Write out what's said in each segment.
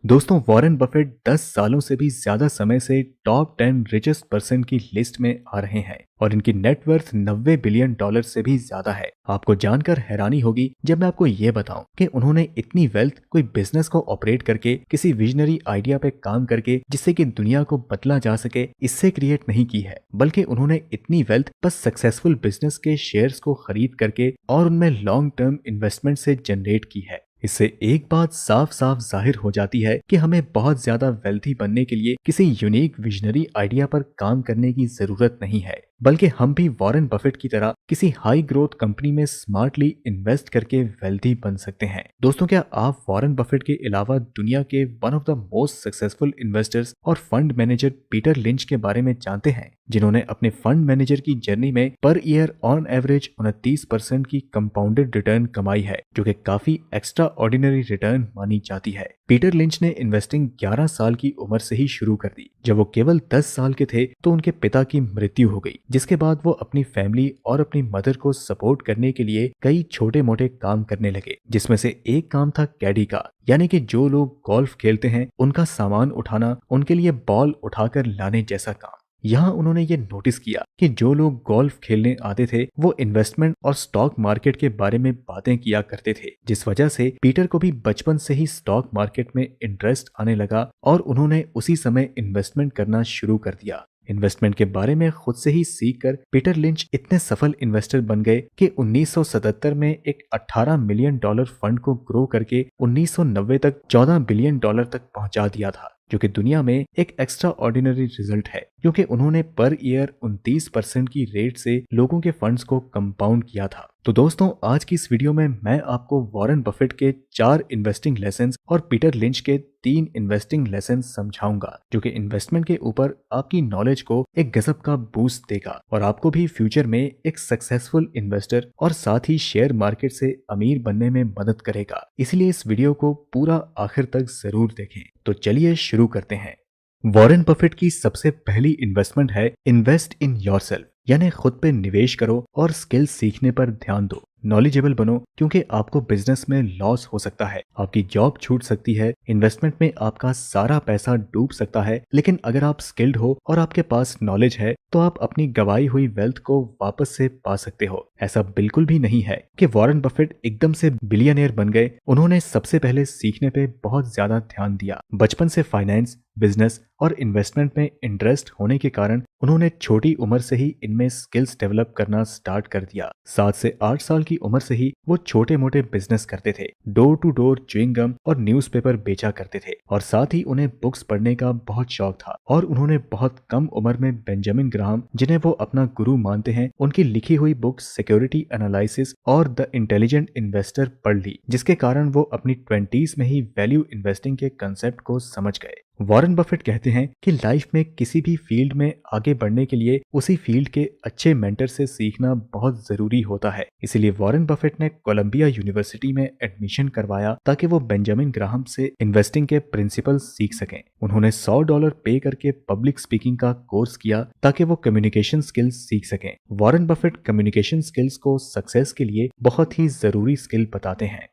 दोस्तों, Warren Buffett 10 सालों से भी ज्यादा समय से टॉप 10 रिचेस्ट पर्सन की लिस्ट में आ रहे हैं और इनकी नेटवर्थ 90 बिलियन डॉलर से भी ज्यादा है। आपको जानकर हैरानी होगी जब मैं आपको ये बताऊं कि उन्होंने इतनी वेल्थ कोई बिजनेस को ऑपरेट करके, किसी विजनरी आइडिया पे काम करके जिससे कि दुनिया को बदला जा सके, इससे क्रिएट नहीं की है, बल्कि उन्होंने इतनी वेल्थ बस सक्सेसफुल बिजनेस के शेयर्स को खरीद करके और उनमें लॉन्ग टर्म इन्वेस्टमेंट से जनरेट की है। इससे एक बात साफ साफ जाहिर हो जाती है कि हमें बहुत ज्यादा वेल्थी बनने के लिए किसी यूनिक विजनरी आइडिया पर काम करने की जरूरत नहीं है, बल्कि हम भी वॉरेन बफेट की तरह किसी हाई ग्रोथ कंपनी में स्मार्टली इन्वेस्ट करके वेल्थी बन सकते हैं। दोस्तों, क्या आप वॉरेन बफेट के अलावा दुनिया के one of the most successful investors और फंड मैनेजर पीटर लिंच के बारे में जानते हैं, जिन्होंने अपने फंड मैनेजर की जर्नी में पर ईयर ऑन एवरेज 29% की कंपाउंडेड रिटर्न कमाई है, जो कि काफी एक्स्ट्रा ऑर्डिनरी रिटर्न मानी जाती है। पीटर लिंच ने इन्वेस्टिंग 11 साल की उम्र से ही शुरू कर दी। जब वो केवल 10 साल के थे तो उनके पिता की मृत्यु हो गई, जिसके बाद वो अपनी फैमिली और अपनी मदर को सपोर्ट करने के लिए कई छोटे मोटे काम करने लगे, जिसमें से एक काम था कैडी का, यानी कि जो लोग गोल्फ खेलते हैं उनका सामान उठाना, उनके लिए बॉल उठाकर लाने जैसा काम। यहाँ उन्होंने ये नोटिस किया कि जो लोग गोल्फ खेलने आते थे वो इन्वेस्टमेंट और स्टॉक मार्केट के बारे में बातें किया करते थे, जिस वजह से पीटर को भी बचपन से ही स्टॉक मार्केट में इंटरेस्ट आने लगा और उन्होंने उसी समय इन्वेस्टमेंट करना शुरू कर दिया। इन्वेस्टमेंट के बारे में खुद से ही सीखकर पीटर लिंच इतने सफल इन्वेस्टर बन गए कि 1977 में एक 18 मिलियन डॉलर फंड को ग्रो करके 1990 तक 14 बिलियन डॉलर तक पहुंचा दिया था, जो कि दुनिया में एक एक्स्ट्रा ऑर्डिनरी रिजल्ट है, क्योंकि उन्होंने पर ईयर 29% की रेट से लोगों के फंड्स को कंपाउंड किया था। तो दोस्तों, आज की इस वीडियो में मैं आपको वॉरेन बफेट के 4 इन्वेस्टिंग लेसन्स और पीटर लिंच के 3 इन्वेस्टिंग लेसन समझाऊंगा, जो कि इन्वेस्टमेंट के ऊपर आपकी नॉलेज को एक गजब का बूस्ट देगा और आपको भी फ्यूचर में एक सक्सेसफुल इन्वेस्टर और साथ ही शेयर मार्केट से अमीर बनने में मदद करेगा। इसलिए इस वीडियो को पूरा आखिर तक जरूर देखें। तो चलिए शुरू करते हैं। वॉरेन बफेट की सबसे पहली इन्वेस्टमेंट है इन्वेस्ट इन योरसेल्फ, यानी खुद पे निवेश करो और स्किल सीखने पर ध्यान दो। नॉलेजेबल बनो, क्योंकि आपको बिजनेस में लॉस हो सकता है, आपकी जॉब छूट सकती है, इन्वेस्टमेंट में आपका सारा पैसा डूब सकता है, लेकिन अगर आप स्किल्ड हो और आपके पास नॉलेज है तो आप अपनी गवाई हुई वेल्थ को वापस से पा सकते हो। ऐसा बिल्कुल भी नहीं है कि वॉरेन बफेट एकदम से बिलियनियर बन गए। उन्होंने सबसे पहले सीखने पे बहुत ज्यादा ध्यान दिया। बचपन से फाइनेंस, बिजनेस और इन्वेस्टमेंट में इंटरेस्ट होने के कारण उन्होंने छोटी उम्र से ही इनमें स्किल्स डेवलप करना स्टार्ट कर दिया। 7 से 8 साल की उम्र से ही वो छोटे मोटे बिजनेस करते थे, door to door chewing gum और न्यूज़पेपर बेचा करते थे, और साथ ही उन्हें बुक्स पढ़ने का बहुत शौक था। और उन्होंने बहुत कम उम्र में बेंजामिन ग्राहम, जिन्हें वो अपना गुरु मानते हैं, उनकी लिखी हुई बुक सिक्योरिटी एनालिसिस और द इंटेलिजेंट इन्वेस्टर पढ़ ली, जिसके कारण वो अपनी 20s में ही वैल्यू इन्वेस्टिंग के कंसेप्ट को समझ गए। वॉरेन बफेट कहते हैं कि लाइफ में किसी भी फील्ड में आगे बढ़ने के लिए उसी फील्ड के अच्छे मेंटर से सीखना बहुत जरूरी होता है। इसीलिए वॉरेन बफेट ने कोलंबिया यूनिवर्सिटी में एडमिशन करवाया ताकि वो बेंजामिन ग्राहम से इन्वेस्टिंग के प्रिंसिपल सीख सकें। उन्होंने $100 पे करके पब्लिक स्पीकिंग का कोर्स किया ताकि वो कम्युनिकेशन स्किल्स सीख सकें। वॉरेन बफेट कम्युनिकेशन स्किल्स को सक्सेस के लिए बहुत ही जरूरी स्किल बताते हैं।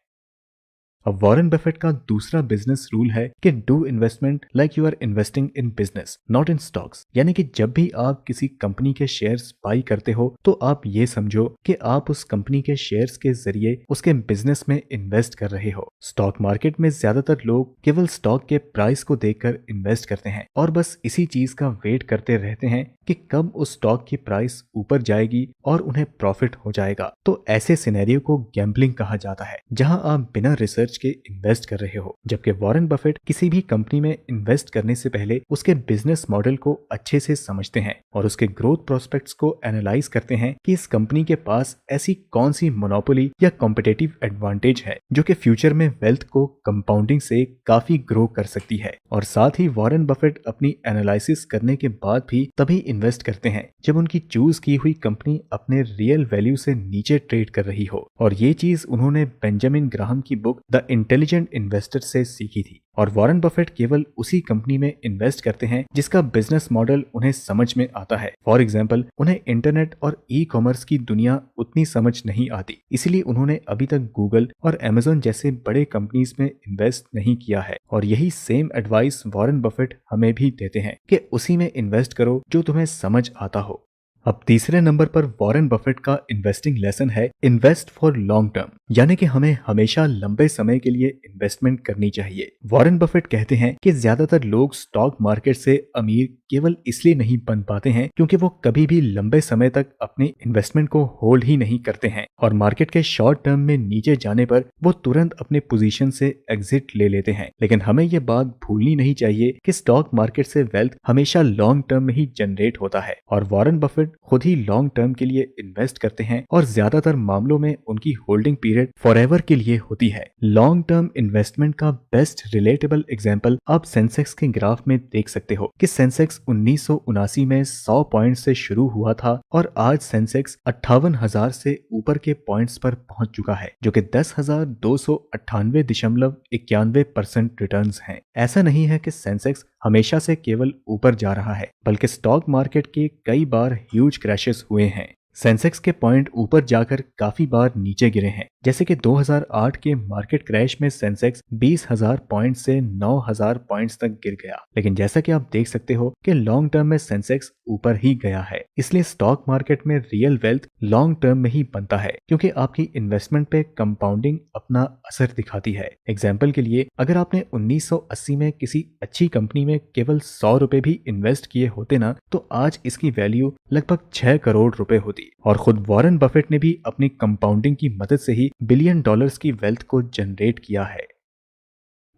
अब वॉरेन बफेट का दूसरा बिजनेस रूल है कि do investment like you are investing in business, not in stocks. यानी कि जब भी आप किसी कंपनी के शेयर्स बाई करते हो तो आप ये समझो कि आप उस कंपनी के शेयर्स के जरिए उसके बिजनेस में इन्वेस्ट कर रहे हो। स्टॉक मार्केट में ज्यादातर लोग केवल स्टॉक के प्राइस को देखकर इन्वेस्ट करते हैं और बस इसी चीज का वेट करते रहते हैं कि कब उस स्टॉक की प्राइस ऊपर जाएगी और उन्हें प्रॉफिट हो जाएगा। तो ऐसे सिनेरियो को गैम्बलिंग कहा जाता है, जहां आप बिना रिसर्च के इन्वेस्ट कर रहे हो। जबकि वॉरेन बफेट किसी भी कंपनी में इन्वेस्ट करने से पहले उसके बिजनेस मॉडल को अच्छे से समझते हैं और उसके ग्रोथ प्रोस्पेक्ट्स को एनालाइज करते हैं कि इस कंपनी के पास ऐसी कौन सी मोनोपोली या कॉम्पिटिटिव एडवांटेज है जो कि फ्यूचर में वेल्थ को कंपाउंडिंग से काफी ग्रो कर सकती है। और साथ ही वॉरेन बफेट अपनी एनालिसिस करने के बाद भी तभी इन्वेस्ट करते हैं जब उनकी चूज की हुई कंपनी अपने रियल वैल्यू से नीचे ट्रेड कर रही हो। और ये चीज उन्होंने बेंजामिन ग्राहम की बुक द इंटेलिजेंट इन्वेस्टर से सीखी थी। और वॉरेन बफेट केवल उसी कंपनी में इन्वेस्ट करते हैं जिसका बिजनेस मॉडल उन्हें समझ में आता है। फॉर एग्जाम्पल, उन्हें इंटरनेट और ई कॉमर्स की दुनिया उतनी समझ नहीं आती, इसलिए उन्होंने अभी तक गूगल और अमेजोन जैसे बड़े कंपनीज में इन्वेस्ट नहीं किया है। और यही सेम एडवाइस वॉरेन बफेट हमें भी देते हैं कि उसी में इन्वेस्ट करो जो तुम्हें समझ आता हो। अब तीसरे नंबर पर वॉरेन बफेट का इन्वेस्टिंग लेसन है इन्वेस्ट फॉर लॉन्ग टर्म, यानी कि हमें हमेशा लंबे समय के लिए इन्वेस्टमेंट करनी चाहिए। वॉरेन बफेट कहते हैं कि ज्यादातर लोग स्टॉक मार्केट से अमीर केवल इसलिए नहीं बन पाते हैं क्योंकि वो कभी भी लंबे समय तक अपने इन्वेस्टमेंट को होल्ड ही नहीं करते हैं, और मार्केट के शॉर्ट टर्म में नीचे जाने पर वो तुरंत अपने पोजीशन से एग्जिट ले लेते हैं। लेकिन हमें ये बात भूलनी नहीं चाहिए कि स्टॉक मार्केट से वेल्थ हमेशा लॉन्ग टर्म में ही जनरेट होता है, और वॉरेन बफेट खुद ही लॉन्ग टर्म के लिए इन्वेस्ट करते हैं और ज्यादातर मामलों में उनकी होल्डिंग पीरियड फॉरएवर के लिए होती है। लॉन्ग टर्म इन्वेस्टमेंट का बेस्ट रिलेटेबल एग्जांपल आप सेंसेक्स के ग्राफ में देख सकते हो कि सेंसेक्स 1979 में 100 पॉइंट से शुरू हुआ था और आज सेंसेक्स 58,000 से ऊपर के पॉइंट्स पर पहुंच चुका है, जो कि 10,298.91% रिटर्न्स हैं। ऐसा नहीं है कि सेंसेक्स हमेशा से केवल ऊपर जा रहा है, बल्कि स्टॉक मार्केट के कई बार ह्यूज क्रैशेस हुए हैं। सेंसेक्स के पॉइंट ऊपर जाकर काफी बार नीचे गिरे हैं, जैसे कि 2008 के मार्केट क्रैश में सेंसेक्स 20,000 पॉइंट से 9,000 पॉइंट्स तक गिर गया। लेकिन जैसा कि आप देख सकते हो कि लॉन्ग टर्म में सेंसेक्स ऊपर ही गया है। इसलिए स्टॉक मार्केट में रियल वेल्थ लॉन्ग टर्म में ही बनता है, क्योंकि आपकी इन्वेस्टमेंट पे कंपाउंडिंग अपना असर दिखाती है। एग्जाम्पल के लिए, अगर आपने 1980 में किसी अच्छी कंपनी में केवल 100 रुपए भी इन्वेस्ट किए होते ना, तो आज इसकी वैल्यू लगभग 6 करोड़ रुपए होती। और खुद वॉरेन बफेट ने भी अपनी कंपाउंडिंग की मदद से ही बिलियन डॉलर्स की वेल्थ को जनरेट किया है।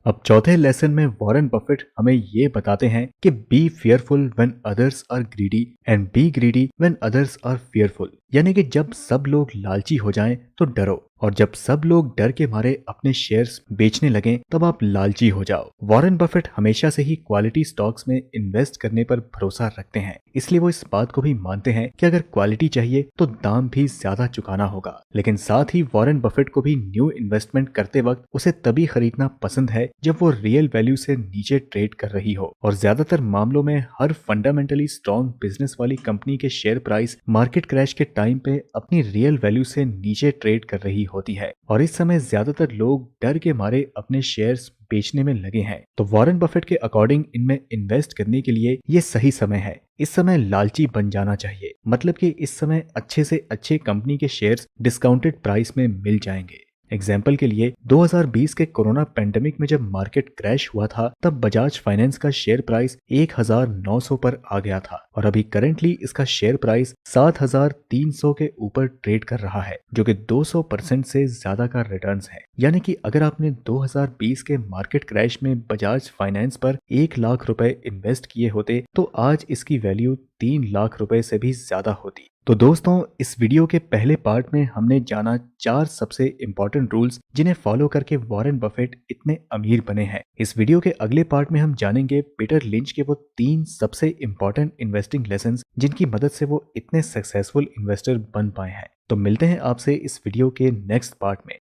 अब चौथे लेसन में वॉरेन बफेट हमें ये बताते हैं कि be fearful when others are greedy and be greedy when others are fearful, यानी कि जब सब लोग लालची हो जाएं तो डरो, और जब सब लोग डर के मारे अपने शेयर्स बेचने लगें तब आप लालची हो जाओ। वॉरेन बफेट हमेशा से ही क्वालिटी स्टॉक्स में इन्वेस्ट करने पर भरोसा रखते हैं, इसलिए वो इस बात को भी मानते हैं कि अगर क्वालिटी चाहिए तो दाम भी ज्यादा चुकाना होगा। लेकिन साथ ही वॉरेन बफेट को भी न्यू इन्वेस्टमेंट करते वक्त उसे तभी खरीदना पसंद है जब वो रियल वैल्यू से नीचे ट्रेड कर रही हो, और ज्यादातर मामलों में हर फंडामेंटली स्ट्रॉन्ग बिजनेस वाली कंपनी के शेयर प्राइस मार्केट क्रैश के टाइम पे अपनी रियल वैल्यू से नीचे ट्रेड कर रही होती है, और इस समय ज्यादातर लोग डर के मारे अपने शेयर्स बेचने में लगे हैं। तो वॉरेन बफेट के अकॉर्डिंग इनमें इन्वेस्ट करने के लिए ये सही समय है। इस समय लालची बन जाना चाहिए, मतलब कि इस समय अच्छे से अच्छे कंपनी के शेयर्स डिस्काउंटेड प्राइस में मिल जाएंगे। एग्जाम्पल के लिए 2020 के कोरोना पेंडेमिक में जब मार्केट क्रैश हुआ था, तब बजाज फाइनेंस का शेयर प्राइस 1,900 पर आ गया था, और अभी करेंटली इसका शेयर प्राइस 7,300 के ऊपर ट्रेड कर रहा है, जो कि 200% से ज्यादा का रिटर्न्स है। यानी कि अगर आपने 2020 के मार्केट क्रैश में बजाज फाइनेंस पर 1 लाख रुपए इन्वेस्ट किए होते तो आज इसकी वैल्यू 3 लाख रुपए से भी ज्यादा होती। तो दोस्तों, इस वीडियो के पहले पार्ट में हमने जाना 4 सबसे इंपॉर्टेंट रूल्स जिन्हें फॉलो करके वॉरेन बफेट इतने अमीर बने हैं। इस वीडियो के अगले पार्ट में हम जानेंगे पीटर लिंच के वो 3 सबसे इंपॉर्टेंट इन्वेस्टिंग लेसन्स जिनकी मदद से वो इतने सक्सेसफुल इन्वेस्टर बन पाए हैं। तो मिलते हैं आपसे इस वीडियो के नेक्स्ट पार्ट में।